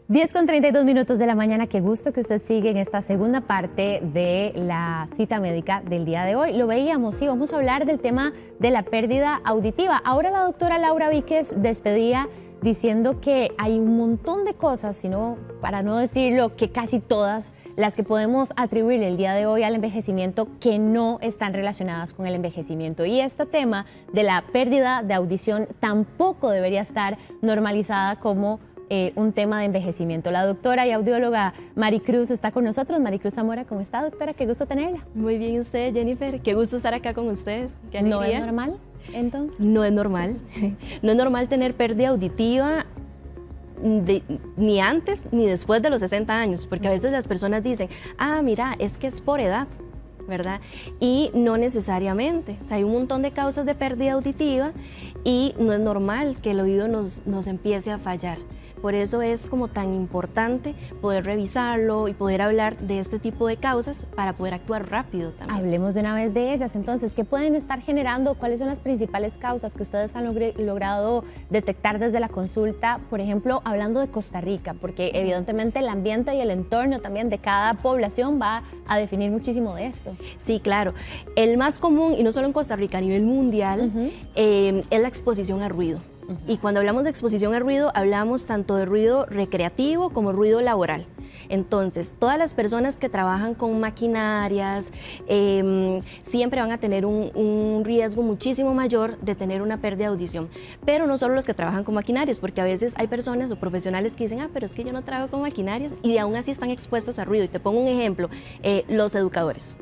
10:32 de la mañana, qué gusto que usted sigue en esta segunda parte de la cita médica del día de hoy. Lo veíamos, sí, vamos a hablar del tema de la pérdida auditiva. Ahora la doctora Laura Víquez despedía diciendo que hay un montón de cosas, sino, para no decirlo, que casi todas las que podemos atribuir el día de hoy al envejecimiento que no están relacionadas con el envejecimiento. Y este tema de la pérdida de audición tampoco debería estar normalizada como un tema de envejecimiento. La doctora y audióloga Maricruz está con nosotros. Maricruz Zamora, ¿cómo está, doctora? Qué gusto tenerla. Muy bien, usted, Jennifer. Qué gusto estar acá con ustedes. Qué alegría. ¿No es normal, entonces? No es normal. No es normal tener pérdida auditiva ni antes ni después de los 60 años, porque a veces las personas dicen, mira, es que es por edad, ¿verdad? Y no necesariamente. O sea, hay un montón de causas de pérdida auditiva y no es normal que el oído nos empiece a fallar. Por eso es como tan importante poder revisarlo y poder hablar de este tipo de causas para poder actuar rápido también. Hablemos de una vez de ellas. Entonces, ¿qué pueden estar generando? ¿Cuáles son las principales causas que ustedes han logrado detectar desde la consulta? Por ejemplo, hablando de Costa Rica, porque evidentemente el ambiente y el entorno también de cada población va a definir muchísimo de esto. Sí, claro. El más común, y no solo en Costa Rica, a nivel mundial, es la exposición a ruido. Y cuando hablamos de exposición al ruido, hablamos tanto de ruido recreativo como ruido laboral. Entonces, todas las personas que trabajan con maquinarias siempre van a tener un riesgo muchísimo mayor de tener una pérdida de audición. Pero no solo los que trabajan con maquinarias, porque a veces hay personas o profesionales que dicen, pero es que yo no trabajo con maquinarias y aún así están expuestos a ruido. Y te pongo un ejemplo, los educadores.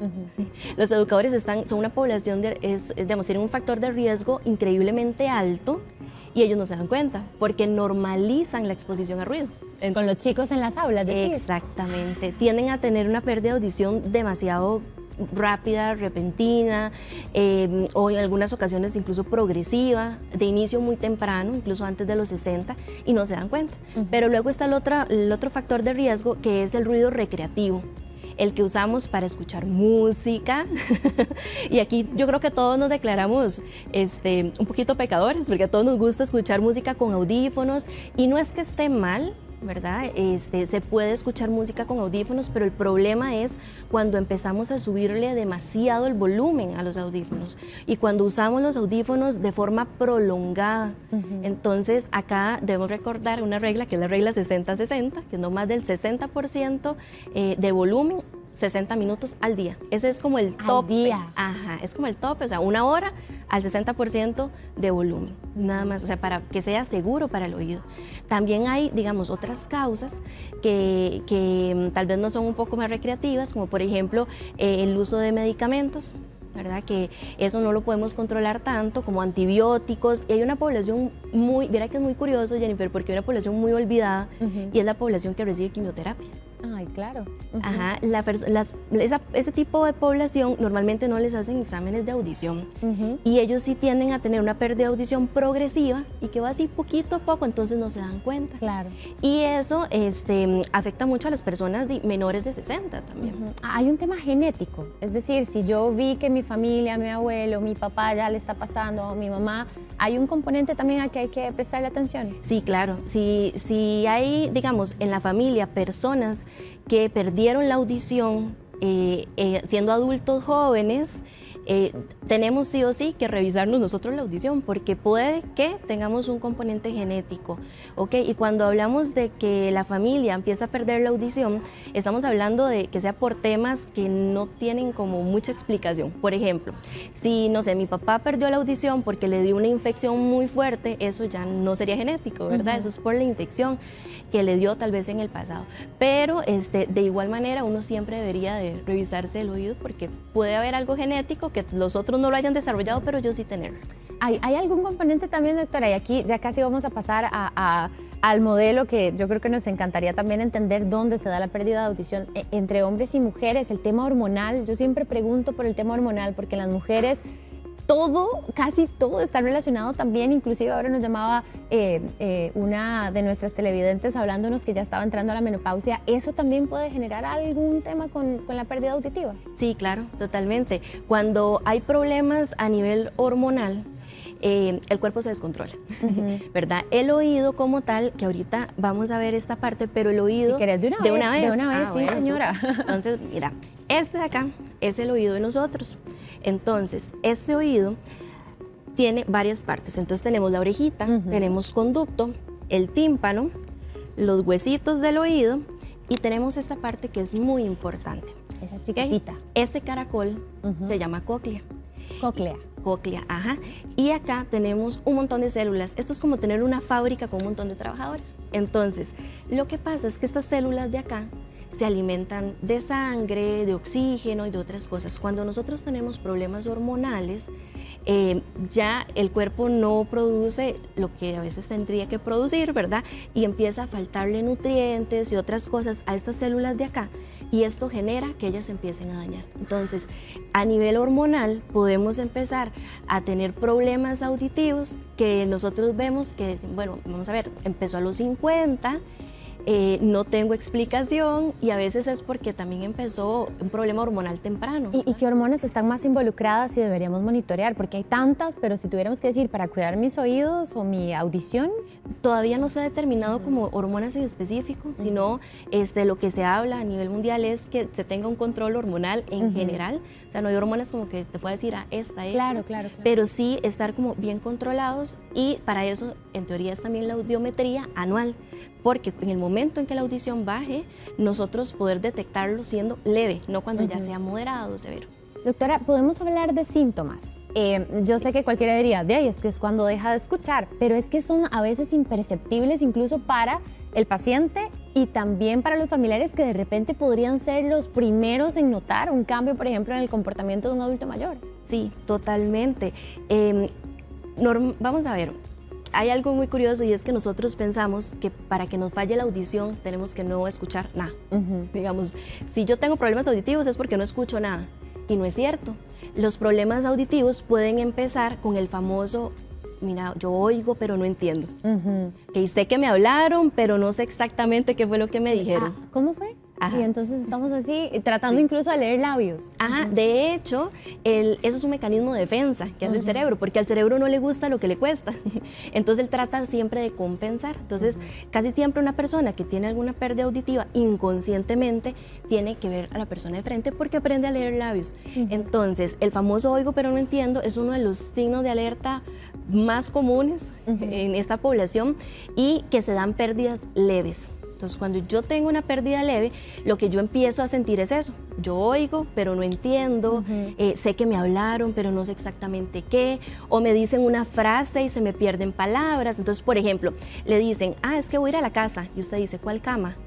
Los educadores son una población, digamos, tienen un factor de riesgo increíblemente alto. Y ellos no se dan cuenta, porque normalizan la exposición a ruido. Con los chicos en las aulas, ¿decir? Exactamente. Tienden a tener una pérdida de audición demasiado rápida, repentina, o en algunas ocasiones incluso progresiva, de inicio muy temprano, incluso antes de los 60, y no se dan cuenta. Pero luego está el otro factor de riesgo, que es el ruido recreativo, el que usamos para escuchar música. Y aquí yo creo que todos nos declaramos un poquito pecadores, porque a todos nos gusta escuchar música con audífonos, y no es que esté mal, ¿verdad? Se puede escuchar música con audífonos, pero el problema es cuando empezamos a subirle demasiado el volumen a los audífonos y cuando usamos los audífonos de forma prolongada. Entonces acá debemos recordar una regla, que es la regla 60-60, que es no más del 60% de volumen, 60 minutos al día. Ese es como el tope. Al día. Ajá, es como el tope, o sea, una hora al 60% de volumen, nada más, o sea, para que sea seguro para el oído. También hay, digamos, otras causas que tal vez no son un poco más recreativas, como por ejemplo el uso de medicamentos, ¿verdad? Que eso no lo podemos controlar tanto, como antibióticos. Y hay una población verá que es muy curioso, Jennifer, porque hay una población muy olvidada, y es la población que recibe quimioterapia. Ay, claro. Ajá, ese tipo de población normalmente no les hacen exámenes de audición, y ellos sí tienden a tener una pérdida de audición progresiva y que va así poquito a poco, entonces no se dan cuenta. Claro. Y eso afecta mucho a las personas menores de 60 también. Hay un tema genético, es decir, si yo vi que mi familia, mi abuelo, mi papá ya le está pasando, o mi mamá, ¿hay un componente también al que hay que prestarle atención? Sí, claro. Si hay, digamos, en la familia personas que perdieron la audición siendo adultos jóvenes, tenemos sí o sí que revisarnos nosotros la audición, porque puede que tengamos un componente genético, ¿ok? Y cuando hablamos de que la familia empieza a perder la audición, estamos hablando de que sea por temas que no tienen como mucha explicación. Por ejemplo, si, no sé, mi papá perdió la audición porque le dio una infección muy fuerte, eso ya no sería genético, ¿verdad? Eso es por la infección que le dio tal vez en el pasado. Pero de igual manera uno siempre debería de revisarse el oído, porque puede haber algo genético que los otros no lo hayan desarrollado, pero yo sí tenerlo. ¿Hay algún componente también, doctora? Y aquí ya casi vamos a pasar al modelo que yo creo que nos encantaría también entender dónde se da la pérdida de audición entre hombres y mujeres, el tema hormonal. Yo siempre pregunto por el tema hormonal, porque en las mujeres casi todo está relacionado también. Inclusive ahora nos llamaba una de nuestras televidentes hablándonos que ya estaba entrando a la menopausia. ¿Eso también puede generar algún tema con la pérdida auditiva? Sí, claro, totalmente. Cuando hay problemas a nivel hormonal, el cuerpo se descontrola, ¿verdad? El oído como tal, que ahorita vamos a ver esta parte, pero el oído... Si querés, de una vez. De una vez, sí, bueno, señora. Entonces, mira, este de acá es el oído de nosotros. Entonces, este oído tiene varias partes. Entonces tenemos la orejita, tenemos conducto, el tímpano, los huesitos del oído y tenemos esta parte que es muy importante. Esa chiquitita. ¿Okay? Este caracol se llama cóclea. Cóclea. Cóclea, ajá. Y acá tenemos un montón de células. Esto es como tener una fábrica con un montón de trabajadores. Entonces, lo que pasa es que estas células de acá se alimentan de sangre, de oxígeno y de otras cosas. Cuando nosotros tenemos problemas hormonales, ya el cuerpo no produce lo que a veces tendría que producir, ¿verdad? Y empieza a faltarle nutrientes y otras cosas a estas células de acá. Y esto genera que ellas empiecen a dañar. Entonces, a nivel hormonal podemos empezar a tener problemas auditivos que nosotros vemos que, bueno, vamos a ver, empezó a los 50, no tengo explicación y a veces es porque también empezó un problema hormonal temprano. ¿Y qué hormonas están más involucradas y deberíamos monitorear? Porque hay tantas, pero si tuviéramos que decir para cuidar mis oídos o mi audición. Todavía no se ha determinado como hormonas en específico, sino lo que se habla a nivel mundial es que se tenga un control hormonal en general. O sea, no hay hormonas como que te pueda decir, esta. Claro. Pero sí estar como bien controlados y para eso, en teoría, es también la audiometría anual. Porque en el momento en que la audición baje, nosotros poder detectarlo siendo leve, no cuando ya sea moderado o severo. Doctora, ¿podemos hablar de síntomas? Yo sé que cualquiera diría, es que es cuando deja de escuchar, pero es que son a veces imperceptibles incluso para el paciente y también para los familiares que de repente podrían ser los primeros en notar un cambio, por ejemplo, en el comportamiento de un adulto mayor. Sí, totalmente. Vamos a ver. Hay algo muy curioso y es que nosotros pensamos que para que nos falle la audición tenemos que no escuchar nada. Digamos, si yo tengo problemas auditivos es porque no escucho nada. Y no es cierto. Los problemas auditivos pueden empezar con el famoso, mira, yo oigo pero no entiendo. Que sé que me hablaron pero no sé exactamente qué fue lo que me dijeron. ¿Cómo fue? Ajá. Y entonces estamos así, tratando incluso de leer labios. Ajá, de hecho, eso es un mecanismo de defensa que hace el cerebro, porque al cerebro no le gusta lo que le cuesta. Entonces él trata siempre de compensar. Entonces, casi siempre una persona que tiene alguna pérdida auditiva, inconscientemente, tiene que ver a la persona de frente porque aprende a leer labios. Entonces, el famoso oigo pero no entiendo es uno de los signos de alerta más comunes en esta población y que se dan pérdidas leves. Entonces, cuando yo tengo una pérdida leve, lo que yo empiezo a sentir es eso. Yo oigo, pero no entiendo, sé que me hablaron, pero no sé exactamente qué, o me dicen una frase y se me pierden palabras. Entonces, por ejemplo, le dicen, es que voy a ir a la casa, y usted dice, ¿cuál cama?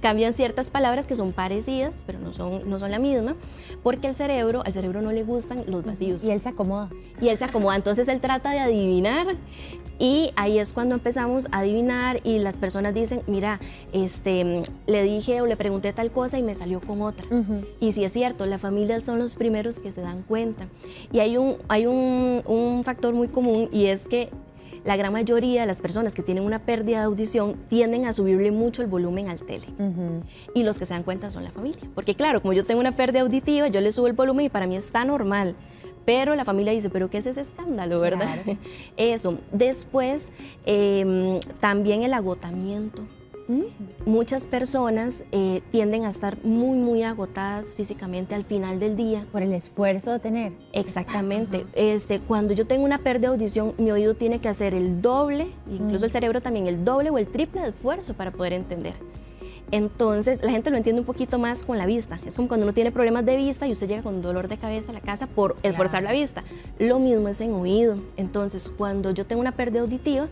Cambian ciertas palabras que son parecidas, pero no son la misma, porque al cerebro no le gustan los vacíos. Y él se acomoda. Entonces él trata de adivinar y ahí es cuando empezamos a adivinar y las personas dicen, mira, le dije o le pregunté tal cosa y me salió con otra. Y sí es cierto, la familia son los primeros que se dan cuenta. Y hay un factor muy común y es que la gran mayoría de las personas que tienen una pérdida de audición tienden a subirle mucho el volumen al tele. Y los que se dan cuenta son la familia. Porque claro, como yo tengo una pérdida auditiva, yo le subo el volumen y para mí está normal. Pero la familia dice, ¿pero qué es ese escándalo, verdad? Claro. Eso. Después, también el agotamiento. Muchas personas tienden a estar muy, muy agotadas físicamente al final del día. Por el esfuerzo de tener. Exactamente. Cuando yo tengo una pérdida de audición, mi oído tiene que hacer el doble, incluso el cerebro también, el doble o el triple de esfuerzo para poder entender. Entonces, la gente lo entiende un poquito más con la vista. Es como cuando uno tiene problemas de vista y usted llega con dolor de cabeza a la casa por esforzar la vista. Lo mismo es en oído. Entonces, cuando yo tengo una pérdida auditiva,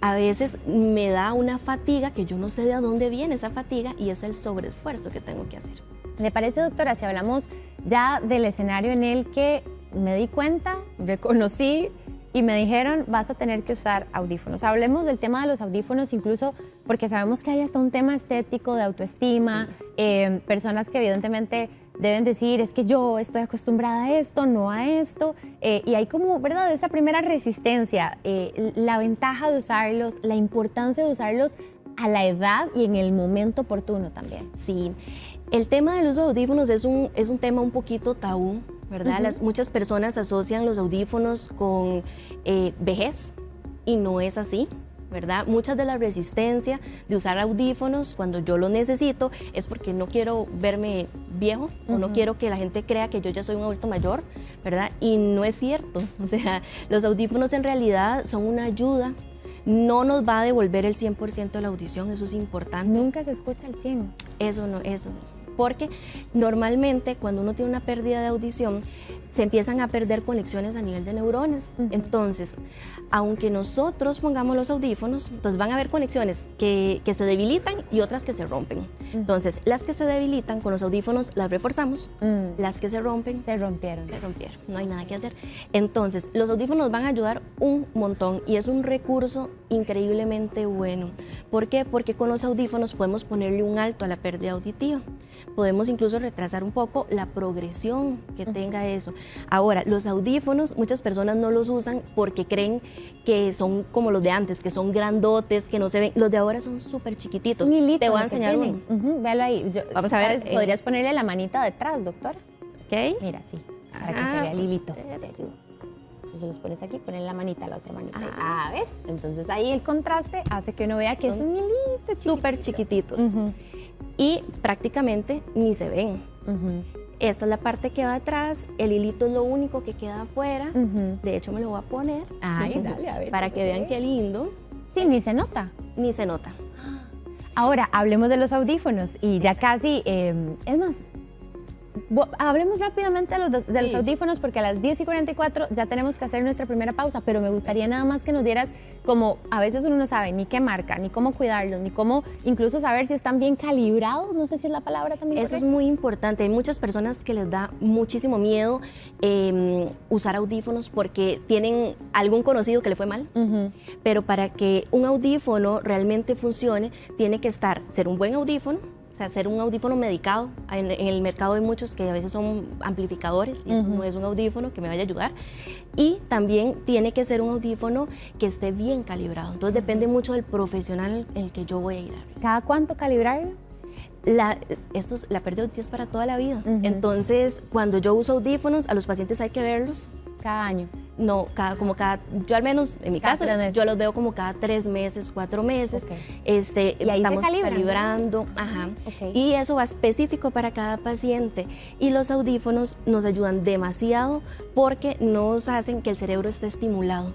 a veces me da una fatiga que yo no sé de dónde viene esa fatiga y es el sobreesfuerzo que tengo que hacer. ¿Le parece, doctora, si hablamos ya del escenario en el que me di cuenta, reconocí y me dijeron, vas a tener que usar audífonos? Hablemos del tema de los audífonos, incluso porque sabemos que hay hasta un tema estético de autoestima, personas que evidentemente deben decir, es que yo estoy acostumbrada a esto, no a esto, y hay como, ¿verdad?, esa primera resistencia, la ventaja de usarlos, la importancia de usarlos a la edad y en el momento oportuno también. Sí, el tema de los audífonos es un tema un poquito tabú, ¿verdad? Muchas personas asocian los audífonos con vejez y no es así, ¿verdad? Muchas de la resistencia de usar audífonos cuando yo lo necesito es porque no quiero verme viejo o no quiero que la gente crea que yo ya soy un adulto mayor, ¿verdad? Y no es cierto, o sea, los audífonos en realidad son una ayuda, no nos va a devolver el 100% de la audición, eso es importante. Nunca se escucha el 100. Eso no, porque normalmente cuando uno tiene una pérdida de audición se empiezan a perder conexiones a nivel de neuronas. Entonces, aunque nosotros pongamos los audífonos, entonces van a haber conexiones que se debilitan y otras que se rompen. Entonces, las que se debilitan con los audífonos las reforzamos, las que se rompen, se rompieron. No hay nada que hacer. Entonces, los audífonos van a ayudar un montón y es un recurso increíblemente bueno. ¿Por qué? Porque con los audífonos podemos ponerle un alto a la pérdida auditiva. Podemos incluso retrasar un poco la progresión que tenga eso. Ahora, los audífonos, muchas personas no los usan porque creen que son como los de antes, que son grandotes, que no se ven. Los de ahora son súper chiquititos. Un hilito. Te voy a enseñar uno. Véalo ahí. Vamos a ver. ¿Podrías ponerle la manita detrás, doctora? Ok. Mira, sí, para que se vea el hilito. Te ayudo. Entonces los pones aquí, ponen la manita, la otra manita. ¿Ves? Entonces ahí el contraste hace que uno vea que es un hilito súper chiquititos. Y prácticamente ni se ven. Esta es la parte que va atrás, el hilito es lo único que queda afuera. De hecho, me lo voy a poner. Ay, dale, a ver. Para que vean qué lindo. Sí, ni se nota. Ni se nota. Ahora, hablemos de los audífonos y ya casi, es más, hablemos rápidamente de los audífonos porque a las 10:44 ya tenemos que hacer nuestra primera pausa, pero me gustaría nada más que nos dieras como, a veces uno no sabe ni qué marca, ni cómo cuidarlos, ni cómo incluso saber si están bien calibrados, no sé si es la palabra también. Eso es muy importante, hay muchas personas que les da muchísimo miedo usar audífonos porque tienen algún conocido que le fue mal, pero para que un audífono realmente funcione, tiene que ser un buen audífono, o sea, ser un audífono medicado. En el mercado hay muchos que a veces son amplificadores y eso no es un audífono que me vaya a ayudar. Y también tiene que ser un audífono que esté bien calibrado. Entonces depende mucho del profesional en el que yo voy a ir a ver. ¿Cada cuánto calibrarlo? La pérdida auditiva es para toda la vida. Entonces, cuando yo uso audífonos, a los pacientes hay que verlos. ¿Cada año? No, yo al menos, en mi caso, yo los veo como cada 3 meses, 4 meses. Y ahí estamos se calibran, calibrando. Y eso va específico para cada paciente. Y los audífonos nos ayudan demasiado porque nos hacen que el cerebro esté estimulado.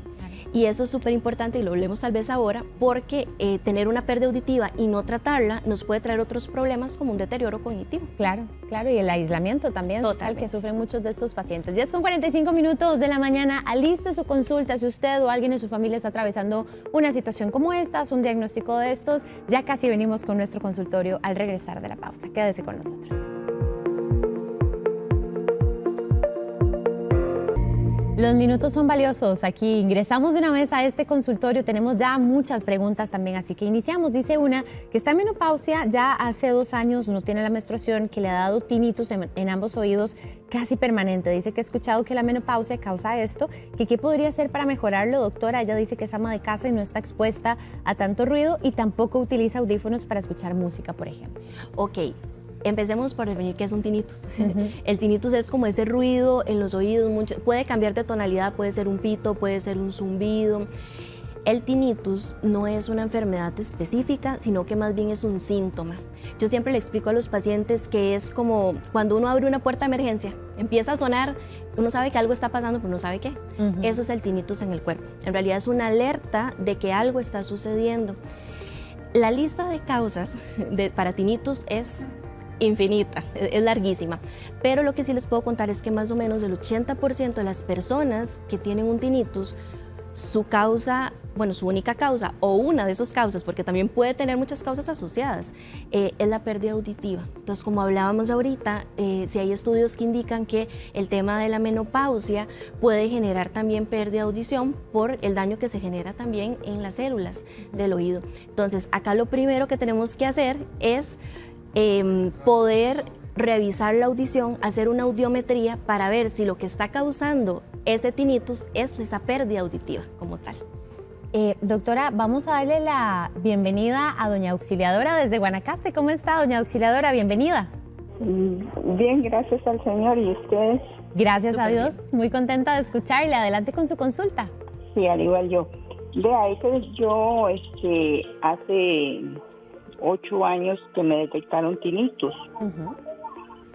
Y eso es súper importante y lo hablemos tal vez ahora porque tener una pérdida auditiva y no tratarla nos puede traer otros problemas como un deterioro cognitivo. Claro, y el aislamiento también social que sufren muchos de estos pacientes. 10:45 de la mañana, aliste su consulta si usted o alguien de su familia está atravesando una situación como esta, un diagnóstico de estos. Ya casi venimos con nuestro consultorio al regresar de la pausa. Quédese con nosotros. Los minutos son valiosos. Aquí ingresamos de una vez a este consultorio. Tenemos ya muchas preguntas también, así que iniciamos. Dice una que está en menopausia ya hace 2 años, no tiene la menstruación, que le ha dado tinnitus en ambos oídos casi permanente. Dice que ha escuchado que la menopausia causa esto, que qué podría hacer para mejorarlo, doctora. Ella dice que es ama de casa y no está expuesta a tanto ruido y tampoco utiliza audífonos para escuchar música, por ejemplo. Ok. Empecemos por definir qué es un tinnitus. El tinnitus es como ese ruido en los oídos, puede cambiar de tonalidad, puede ser un pito, puede ser un zumbido. El tinnitus no es una enfermedad específica, sino que más bien es un síntoma. Yo siempre le explico a los pacientes que es como cuando uno abre una puerta de emergencia, empieza a sonar, uno sabe que algo está pasando, pero no sabe qué. Eso es el tinnitus en el cuerpo. En realidad es una alerta de que algo está sucediendo. La lista de causas para tinnitus es infinita, es larguísima, pero lo que sí les puedo contar es que más o menos el 80% de las personas que tienen un tinnitus, su única causa o una de esas causas, porque también puede tener muchas causas asociadas, es la pérdida auditiva. Entonces, como hablábamos ahorita, si hay estudios que indican que el tema de la menopausia puede generar también pérdida de audición por el daño que se genera también en las células del oído. Entonces, acá lo primero que tenemos que hacer es poder revisar la audición, hacer una audiometría para ver si lo que está causando ese tinnitus es esa pérdida auditiva como tal. Doctora, vamos a darle la bienvenida a doña Auxiliadora desde Guanacaste. ¿Cómo está, doña Auxiliadora? Bienvenida. Bien, gracias al Señor. ¿Y ustedes? Gracias a Dios, muy contenta de escucharle. Adelante con su consulta. Sí, al igual yo. Vea, yo hace 8 años que me detectaron tinnitus.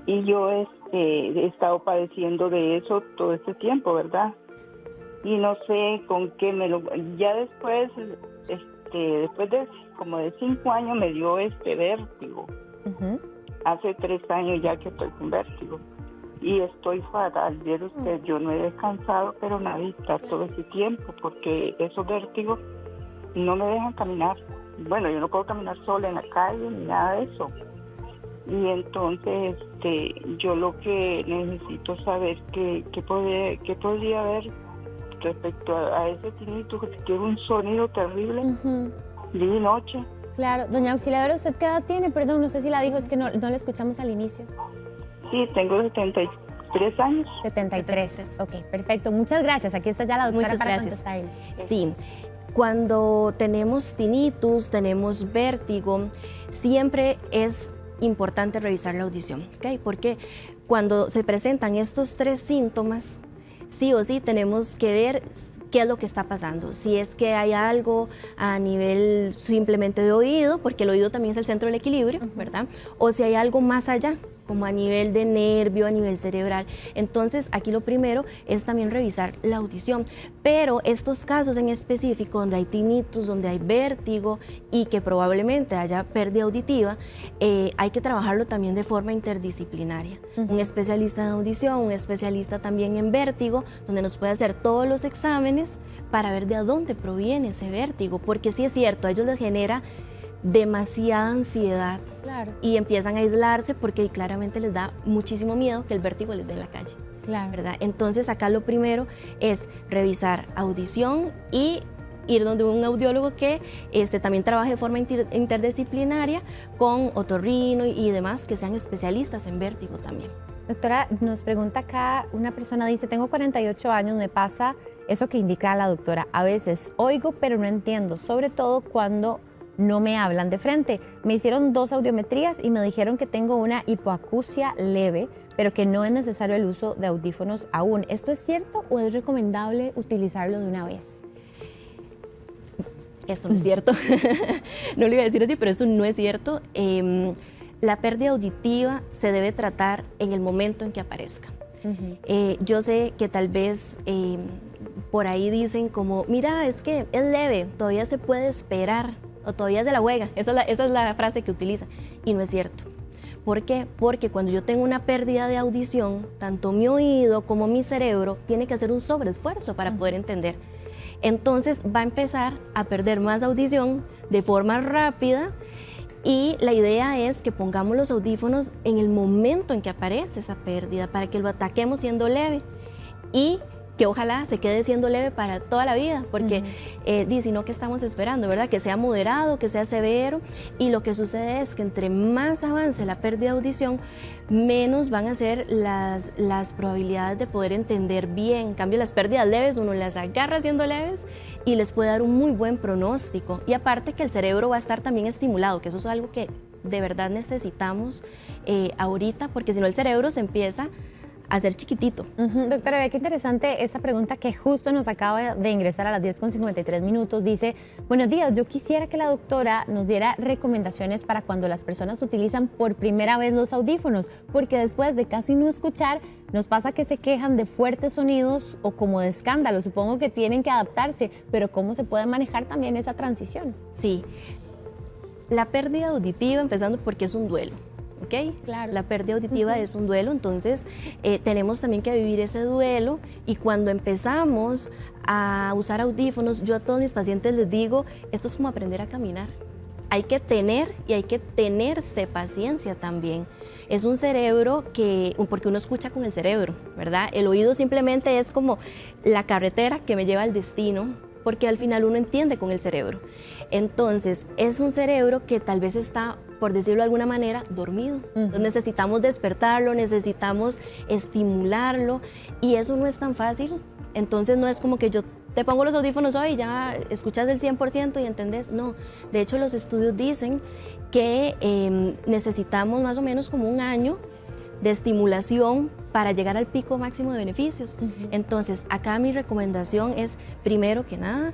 Y yo he estado padeciendo de eso todo este tiempo, ¿verdad? Y no sé con qué ya después de como de 5 años me dio vértigo. Hace 3 años ya que estoy con vértigo. Y estoy fatal. Viera usted, yo no he descansado, pero nadita todo ese tiempo, porque esos vértigos no me dejan caminar. Bueno, yo no puedo caminar sola en la calle ni nada de eso. Y entonces, yo lo que necesito saber qué podría haber respecto a ese tinnitus, que tiene un sonido terrible día y noche. Claro. Doña Auxiliadora, ¿usted qué edad tiene? Perdón, no sé si la dijo, es que no le escuchamos al inicio. Sí, tengo 73 años. 73. Ok, perfecto. Muchas gracias. Aquí está ya la doctora Muchas para gracias. contestarle. Sí, cuando tenemos tinnitus, tenemos vértigo, siempre es importante revisar la audición, ¿ok? Porque cuando se presentan estos 3 síntomas, sí o sí tenemos que ver qué es lo que está pasando. Si es que hay algo a nivel simplemente de oído, porque el oído también es el centro del equilibrio, ¿verdad? O si hay algo más allá, como a nivel de nervio, a nivel cerebral. Entonces, aquí lo primero es también revisar la audición. Pero estos casos en específico, donde hay tinnitus, donde hay vértigo y que probablemente haya pérdida auditiva, hay que trabajarlo también de forma interdisciplinaria. Un especialista en audición, un especialista también en vértigo, donde nos puede hacer todos los exámenes para ver de dónde proviene ese vértigo. Porque sí es cierto, a ellos les genera demasiada ansiedad, claro, y empiezan a aislarse porque claramente les da muchísimo miedo que el vértigo les dé en la calle, claro, ¿verdad? Entonces acá lo primero es revisar audición y ir donde un audiólogo que también trabaje de forma interdisciplinaria con otorrino y demás que sean especialistas en vértigo también. Doctora, nos pregunta acá, una persona dice, tengo 48 años, me pasa eso que indica la doctora, a veces oigo pero no entiendo, sobre todo cuando no me hablan de frente. Me hicieron 2 audiometrías y me dijeron que tengo una hipoacusia leve, pero que no es necesario el uso de audífonos aún. ¿Esto es cierto o es recomendable utilizarlo de una vez? Eso no es cierto. No lo iba a decir así, pero eso no es cierto. La pérdida auditiva se debe tratar en el momento en que aparezca. Yo sé que tal vez por ahí dicen como, mira, es que es leve, todavía se puede esperar, o todavía se la juega. Esa es la frase que utiliza, y no es cierto. ¿Por qué? Porque cuando yo tengo una pérdida de audición, tanto mi oído como mi cerebro tiene que hacer un sobreesfuerzo para poder entender. Entonces va a empezar a perder más audición de forma rápida, y la idea es que pongamos los audífonos en el momento en que aparece esa pérdida para que lo ataquemos siendo leve y que ojalá se quede siendo leve para toda la vida, porque si no, ¿qué estamos esperando, verdad? Que sea moderado, que sea severo, y lo que sucede es que entre más avance la pérdida de audición, menos van a ser las probabilidades de poder entender bien. En cambio, las pérdidas leves, uno las agarra siendo leves y les puede dar un muy buen pronóstico. Y aparte que el cerebro va a estar también estimulado, que eso es algo que de verdad necesitamos ahorita, porque si no el cerebro se empieza a ser chiquitito. Doctora, vea qué interesante esta pregunta que justo nos acaba de ingresar a las 10:53. Dice, buenos días, yo quisiera que la doctora nos diera recomendaciones para cuando las personas utilizan por primera vez los audífonos, porque después de casi no escuchar, nos pasa que se quejan de fuertes sonidos o como de escándalo. Supongo que tienen que adaptarse, pero ¿cómo se puede manejar también esa transición? Sí, la pérdida auditiva, empezando porque es un duelo. ¿Okay? Claro. La pérdida auditiva es un duelo, entonces tenemos también que vivir ese duelo, y cuando empezamos a usar audífonos, yo a todos mis pacientes les digo, esto es como aprender a caminar. Hay que tener y hay que tenerse paciencia también. Es un cerebro porque uno escucha con el cerebro, ¿verdad? El oído simplemente es como la carretera que me lleva al destino, porque al final uno entiende con el cerebro. Entonces, es un cerebro que tal vez está, por decirlo de alguna manera, dormido. Entonces, necesitamos despertarlo, necesitamos estimularlo, y eso no es tan fácil. Entonces, no es como que yo te pongo los audífonos hoy y ya escuchas del 100% y entendés. No, de hecho, los estudios dicen que necesitamos más o menos como un año de estimulación para llegar al pico máximo de beneficios. Entonces, acá mi recomendación es, primero que nada,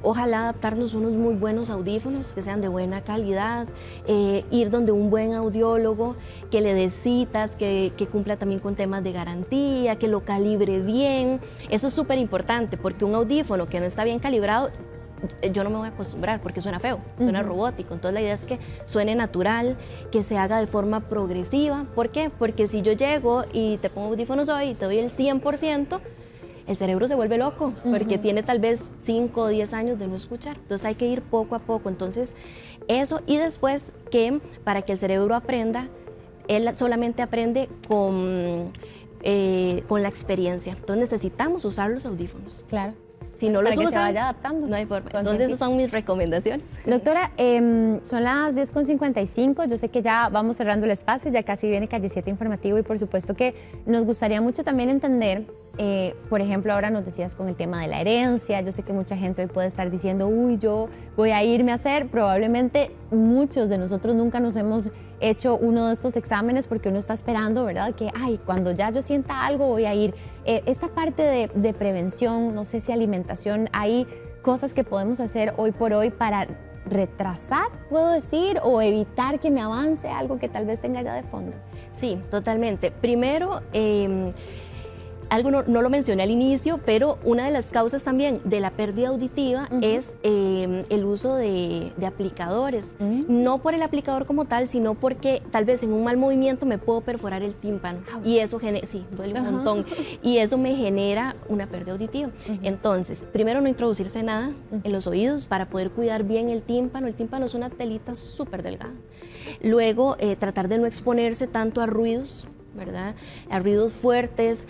ojalá adaptarnos unos muy buenos audífonos que sean de buena calidad, ir donde un buen audiólogo que le dé citas, que cumpla también con temas de garantía, que lo calibre bien. Eso es súper importante porque un audífono que no está bien calibrado, yo no me voy a acostumbrar porque suena feo, suena robótico. Entonces la idea es que suene natural, que se haga de forma progresiva. ¿Por qué? Porque si yo llego y te pongo audífonos hoy y te doy el 100%, el cerebro se vuelve loco porque tiene tal vez 5 o 10 años de no escuchar. Entonces hay que ir poco a poco. Entonces eso, y después que para que el cerebro aprenda, él solamente aprende con la experiencia. Entonces necesitamos usar los audífonos. Claro. Si no los para que usan, se vaya adaptando. no hay forma. Entonces esas son mis recomendaciones. Doctora, son las 10:55, yo sé que ya vamos cerrando el espacio, ya casi viene Calle 7 Informativo y por supuesto que nos gustaría mucho también entender, por ejemplo, ahora nos decías con el tema de la herencia, yo sé que mucha gente hoy puede estar diciendo, uy, yo voy a irme a hacer, probablemente muchos de nosotros nunca nos hemos hecho uno de estos exámenes porque uno está esperando, ¿verdad? Que, ay, cuando ya yo sienta algo voy a ir. Esta parte de prevención, no sé si alimentación, hay cosas que podemos hacer hoy por hoy para retrasar, puedo decir, o evitar que me avance algo que tal vez tenga ya de fondo. Sí, totalmente. Primero, algo no lo mencioné al inicio, pero una de las causas también de la pérdida auditiva es el uso de aplicadores. No por el aplicador como tal, sino porque tal vez en un mal movimiento me puedo perforar el tímpano. Y eso sí, duele un montón. Y eso me genera una pérdida auditiva. Entonces, primero no introducirse nada en los oídos para poder cuidar bien el tímpano. El tímpano es una telita súper delgada. Luego, tratar de no exponerse tanto a ruidos, ¿verdad? A ruidos fuertes,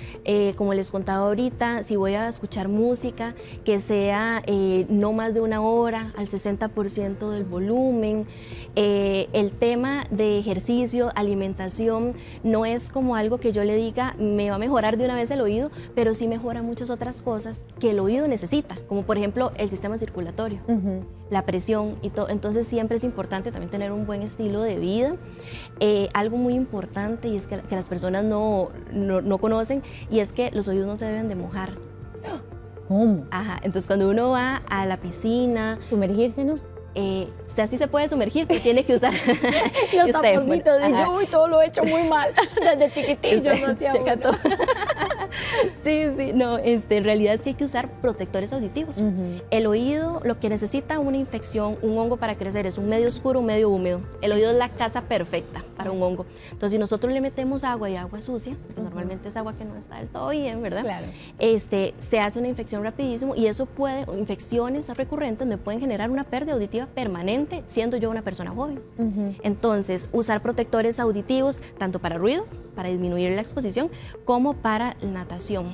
como les contaba ahorita, si voy a escuchar música, que sea no más de 1 hora, al 60% del volumen. El tema de ejercicio, alimentación, no es como algo que yo le diga, me va a mejorar de una vez el oído, pero sí mejora muchas otras cosas que el oído necesita, como por ejemplo el sistema circulatorio, la presión y todo. Entonces siempre es importante también tener un buen estilo de vida. Algo muy importante y es que las personas no conocen, y es que los oídos no se deben de mojar. ¿Cómo? Ajá, entonces cuando uno va a la piscina, Sumergirse, ¿no? o sea, sí se puede sumergir, pero tiene que usar los taponcitos de yo, uy, todo lo he hecho muy mal desde chiquitillo, no hacía checa todo. Sí, no, en realidad es que hay que usar protectores auditivos. El oído, lo que necesita una infección, un hongo para crecer, es un medio oscuro, un medio húmedo. El oído es la casa perfecta para un hongo. Entonces, si nosotros le metemos agua y agua sucia, porque normalmente es agua que no está del todo bien, ¿verdad? Claro. Se hace una infección rapidísimo, y eso infecciones recurrentes me pueden generar una pérdida auditiva permanente, siendo yo una persona joven. Entonces, usar protectores auditivos, tanto para ruido, para disminuir la exposición, como para natación.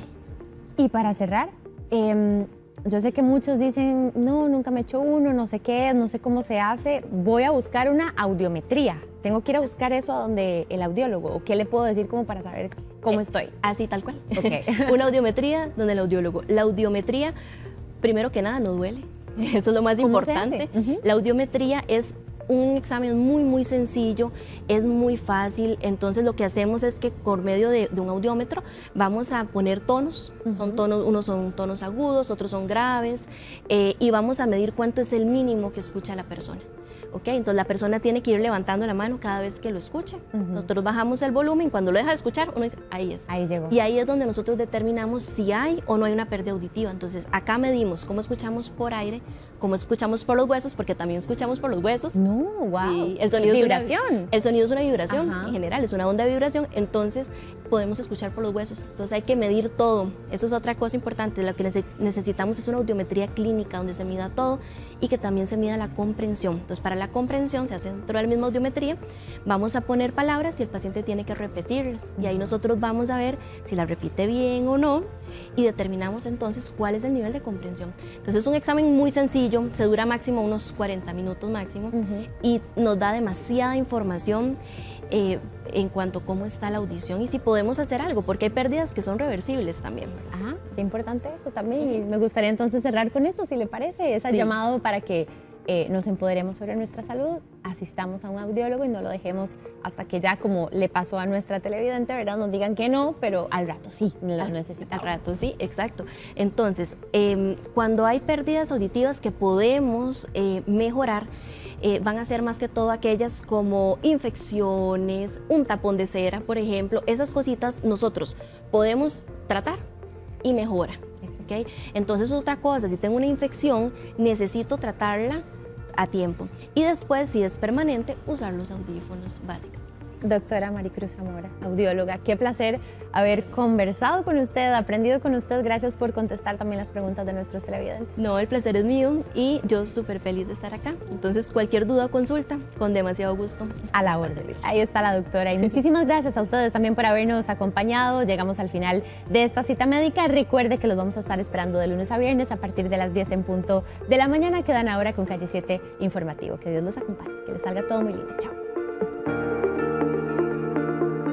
Y para cerrar, yo sé que muchos dicen, no, nunca me he hecho uno, no sé qué, no sé cómo se hace, voy a buscar una audiometría. ¿Tengo que ir a buscar eso a donde el audiólogo? ¿O qué le puedo decir como para saber cómo estoy? Así, tal cual. Okay. Una audiometría donde el audiólogo. La audiometría, primero que nada, no duele. Eso es lo más importante. La audiometría es un examen muy sencillo, es muy fácil. Entonces lo que hacemos es que por medio de un audiómetro vamos a poner tonos, unos son tonos agudos, otros son graves, y vamos a medir cuánto es el mínimo que escucha la persona. ¿Okay? Entonces la persona tiene que ir levantando la mano cada vez que lo escuche. Nosotros bajamos el volumen, cuando lo deja de escuchar, uno dice, ahí es. Ahí llegó. Y ahí es donde nosotros determinamos si hay o no hay una pérdida auditiva. Entonces acá medimos cómo escuchamos por aire, cómo escuchamos por los huesos, porque también escuchamos por los huesos. No, wow. Sí, el sonido vibración. El sonido es una vibración en general, es una onda de vibración, entonces podemos escuchar por los huesos. Entonces hay que medir todo. Eso es otra cosa importante. Lo que necesitamos es una audiometría clínica donde se mida todo y que también se mida la comprensión. Entonces para la comprensión se hace dentro de la misma audiometría, vamos a poner palabras y el paciente tiene que repetirlas, y ahí nosotros vamos a ver si las repite bien o no, y determinamos entonces cuál es el nivel de comprensión. Entonces es un examen muy sencillo, se dura máximo unos 40 minutos máximo, y nos da demasiada información en cuanto a cómo está la audición y si podemos hacer algo, porque hay pérdidas que son reversibles también, ¿verdad? Ajá, qué importante eso también, y me gustaría entonces cerrar con eso, si le parece, ese llamado para que nos empoderemos sobre nuestra salud, asistamos a un audiólogo y no lo dejemos hasta que ya, como le pasó a nuestra televidente, ¿verdad? Nos digan que no, pero al rato sí, lo necesitamos. Al rato sí, exacto. Entonces, cuando hay pérdidas auditivas que podemos mejorar, van a ser más que todo aquellas como infecciones, un tapón de cera, por ejemplo. Esas cositas nosotros podemos tratar y mejoran. ¿Okay? Entonces, otra cosa, si tengo una infección, necesito tratarla a tiempo. Y después, si es permanente, usar los audífonos básicos. Doctora Maricruz Zamora, audióloga, qué placer haber conversado con usted, aprendido con usted. Gracias por contestar también las preguntas de nuestros televidentes. No, el placer es mío y yo súper feliz de estar acá. Entonces, cualquier duda o consulta, con demasiado gusto. A la orden. Ahí está la doctora. Y muchísimas gracias a ustedes también por habernos acompañado. Llegamos al final de esta cita médica. Recuerde que los vamos a estar esperando de lunes a viernes a partir de las 10 en punto de la mañana. Quedan ahora con Calle 7 Informativo. Que Dios los acompañe. Que les salga todo muy lindo. Chao.